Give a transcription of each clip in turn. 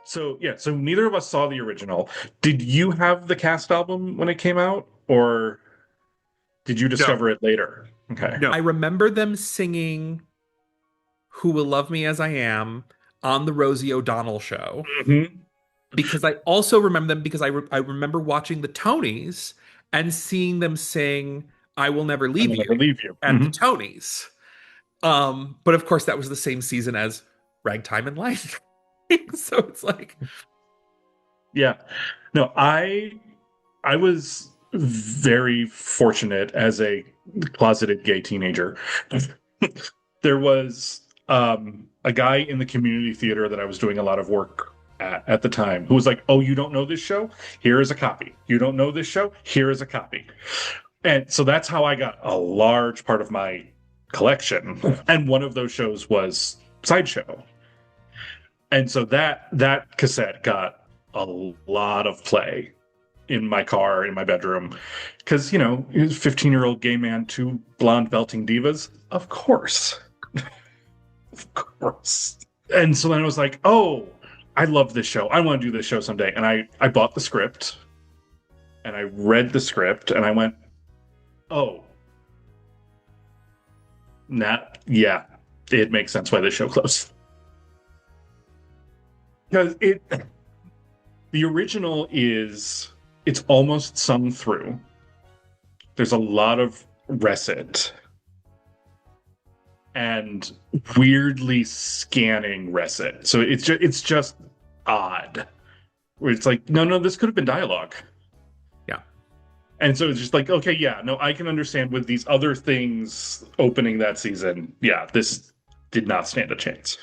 So yeah, so neither of us saw the original. Did you have the cast album when it came out, or did you No, discover it later? Okay. no. I remember them singing "Who Will Love Me as I Am" on the Rosie O'Donnell show Hmm. because I also remember them because I remember watching the Tonys and seeing them sing "I Will Never I Leave will You" never leave you. at the Hmm. Tonys. But of course that was the same season as Ragtime and Life. So it's like, Yeah. No, I was very fortunate as a closeted gay teenager. There was a guy in the community theater that I was doing a lot of work at the time who was like, "Oh, you don't know this show? Here is a copy. You don't know this show? Here is a copy." And so that's how I got a large part of my collection. And one of those shows was Sideshow. And so that cassette got a lot of play in my car, in my bedroom, because he was a 15-year-old gay man, two blonde belting divas. Of course. And so then I was like, oh, I love this show. I want to do this show someday. And I bought the script and I read the script and I went, oh, yeah, it makes sense why this show closed. Because the original it's almost sung through. There's a lot of recit and weirdly scanning recit. So it's just odd. Where it's like, no, this could have been dialogue. yeah. And so it's just like, okay, yeah, no, I can understand with these other things opening that season. Yeah, this did not stand a chance.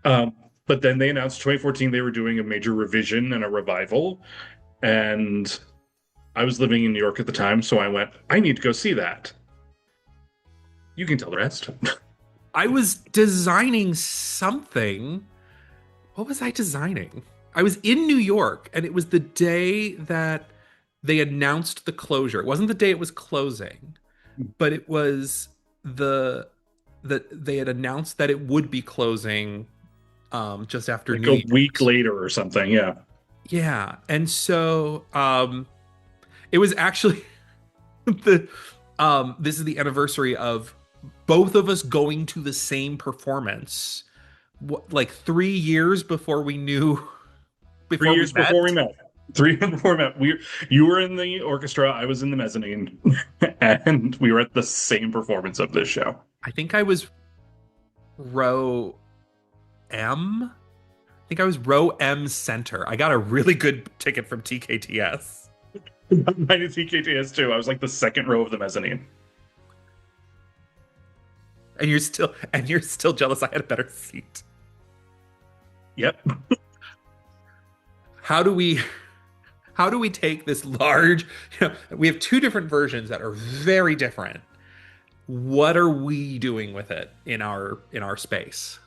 Um, but then they announced 2014 they were doing a major revision and a revival. And I was living in New York at the time, so I went, I need to go see that. You can tell the rest. I was designing something. What was I designing? I was in New York and it was the day that they announced the closure. It wasn't the day it was closing, but it was the that they had announced that it would be closing just after Like New a week Year's. later or something. Yeah. Yeah. And so it was actually the this is the anniversary of both of us going to the same performance like 3 years before we knew Three before we years before we met. met. 3 years before we met. You were in the orchestra, I was in the mezzanine, and we were at the same performance of this show. I think I was row M. I think I was row M center. I got a really good ticket from TKTS. Mine is EKTS too. I was like the second row of the mezzanine. And you're still jealous I had a better seat. Yep. How do we how do we take this large, we have two different versions that are very different. What are we doing with it in our space?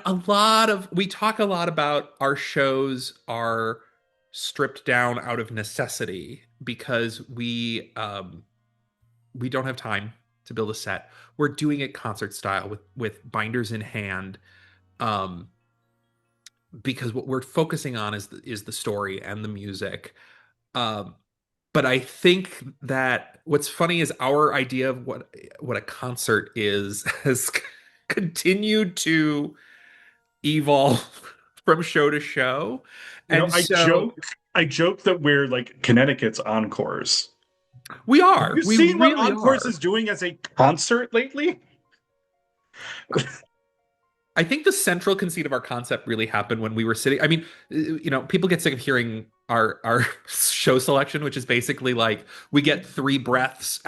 A lot of we talk a lot about our shows are stripped down out of necessity because we don't have time to build a set. We're doing it concert style with binders in hand, um, because what we're focusing on is the story and the music. Um, but I think that what's funny is our idea of what a concert is has continued to evolve from show to show. You know, And I so joke, I joke that we're like Connecticut's encores. we Have are. you We seen what really Encores are. is doing as a concert lately? I think the central conceit of our concept really happened when we were sitting. I mean, people get sick of hearing our show selection, which is basically like we get three breaths.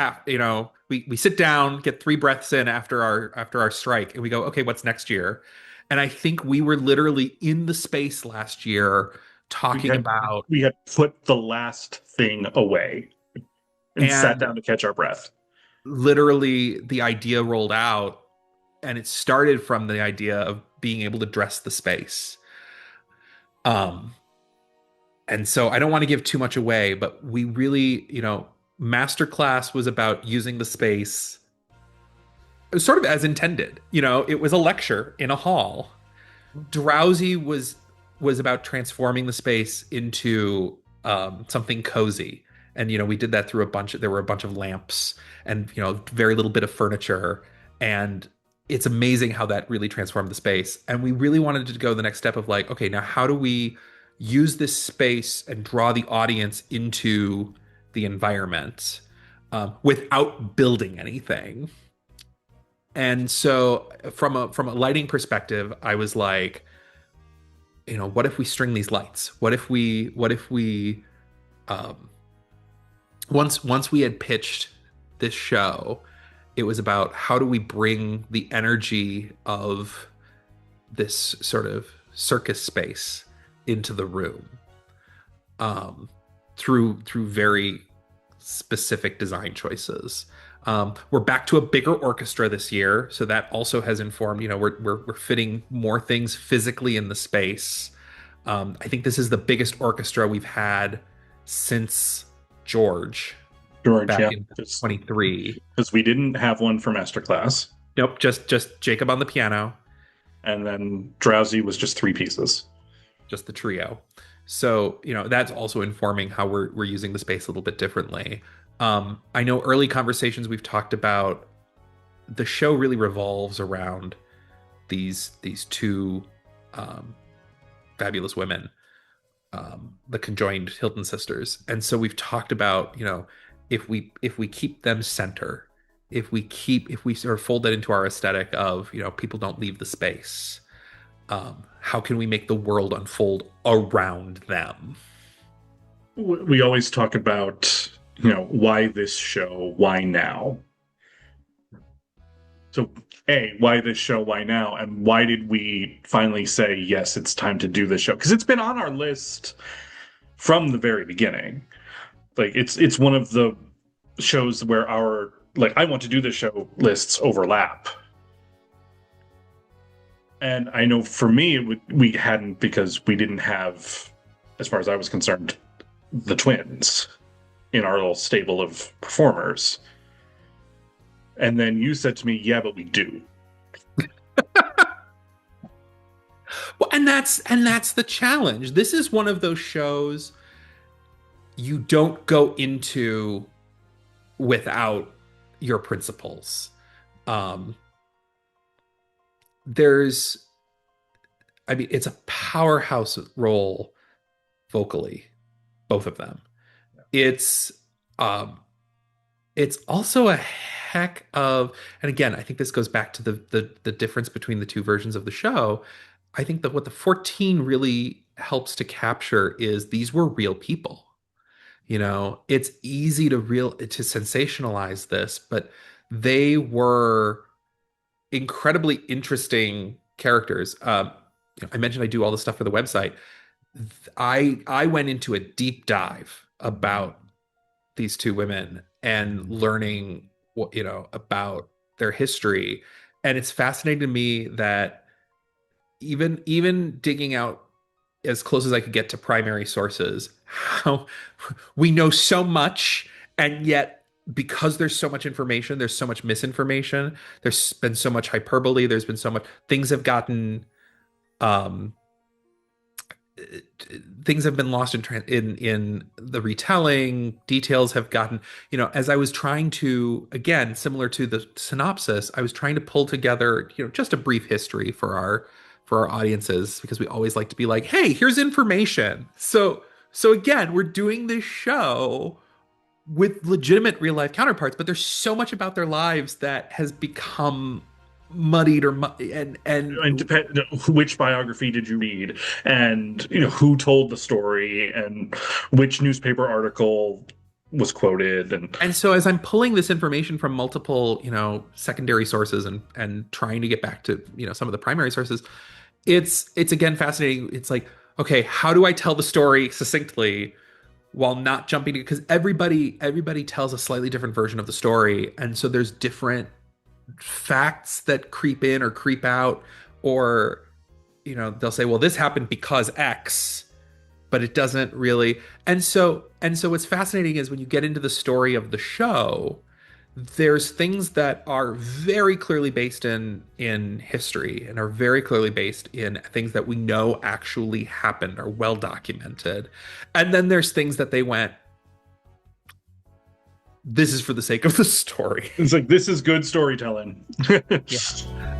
We sit down, get three breaths in after our strike, and we go, okay, what's next year? And I think we were literally in the space last year We talking had about we had put the last thing away and sat and down to catch our breath. literally the idea rolled out, and it started from the idea of being able to dress the space. Um, And so I don't want to give too much away, but we really, masterclass was about using the space sort of as intended. It was a lecture in a hall, Drowsy was about transforming the space into something cozy. And we did that through there were a bunch of lamps and very little bit of furniture. And it's amazing how that really transformed the space. And we really wanted to go the next step of like, okay, now how do we use this space and draw the audience into the environment without building anything? And so from a lighting perspective, I was like, what if we string these lights? What if we um once we had pitched this show, it was about how do we bring the energy of this sort of circus space into the room through very specific design choices. We're back to a bigger orchestra this year, so that also has informed. We're fitting more things physically in the space. I think this is the biggest orchestra we've had since George George, back yeah, in 23. because we didn't have one for Masterclass, Nope, just Jacob on the piano, and then Drowsy was just three pieces. just the trio. So, that's also informing how we're using the space a little bit differently. I know early conversations we've talked about the show really revolves around these two fabulous women, the conjoined Hilton sisters. And so we've talked about, if we keep them center, if we sort of fold that into our aesthetic of, people don't leave the space, how can we make the world unfold around them? We always talk about, why this show, why now? So, A, why this show, why now? And why did we finally say, yes, it's time to do this show? Because it's been on our list from the very beginning. Like, it's one of the shows where our, like, I want to do this show lists overlap. And I know for me, we hadn't, because we didn't have, as far as I was concerned, the twins in our little stable of performers. And then you said to me, yeah, but we do. Well, and that's the challenge. This is one of those shows you don't go into without your principles. Um, there's, I mean, it's a powerhouse role vocally, both of them. It's um, it's also a heck of, and again, I think this goes back to the difference between the two versions of the show. I think that what the 14 really helps to capture is these were real people. It's easy to sensationalize this, but they were incredibly interesting characters. I mentioned I do all this stuff for the website. I went into a deep dive about these two women and learning what about their history, and it's fascinating to me that even digging out as close as I could get to primary sources, how we know so much, and yet because there's so much information, there's so much misinformation, there's been so much hyperbole, there's been so much things have gotten um things have been lost in the retelling. Details have gotten, as I was trying to, again, similar to the synopsis, I was trying to pull together, just a brief history for our audiences, because we always like to be like, hey, here's information. So again, we're doing this show with legitimate real life counterparts, but there's so much about their lives that has become muddied And depend which biography did you read, and who told the story, and which newspaper article was quoted, and and so as I'm pulling this information from multiple, secondary sources and trying to get back to, some of the primary sources, it's again fascinating. It's like, okay, how do I tell the story succinctly while not jumping to, because everybody tells a slightly different version of the story, and so there's different facts that creep in or creep out, or they'll say, well, this happened because X, but it doesn't really. And so what's fascinating is when you get into the story of the show, there's things that are very clearly based in history and are very clearly based in things that we know actually happened, are well documented. And then there's things that they went, this is for the sake of the story. It's like, this is good storytelling. Yeah.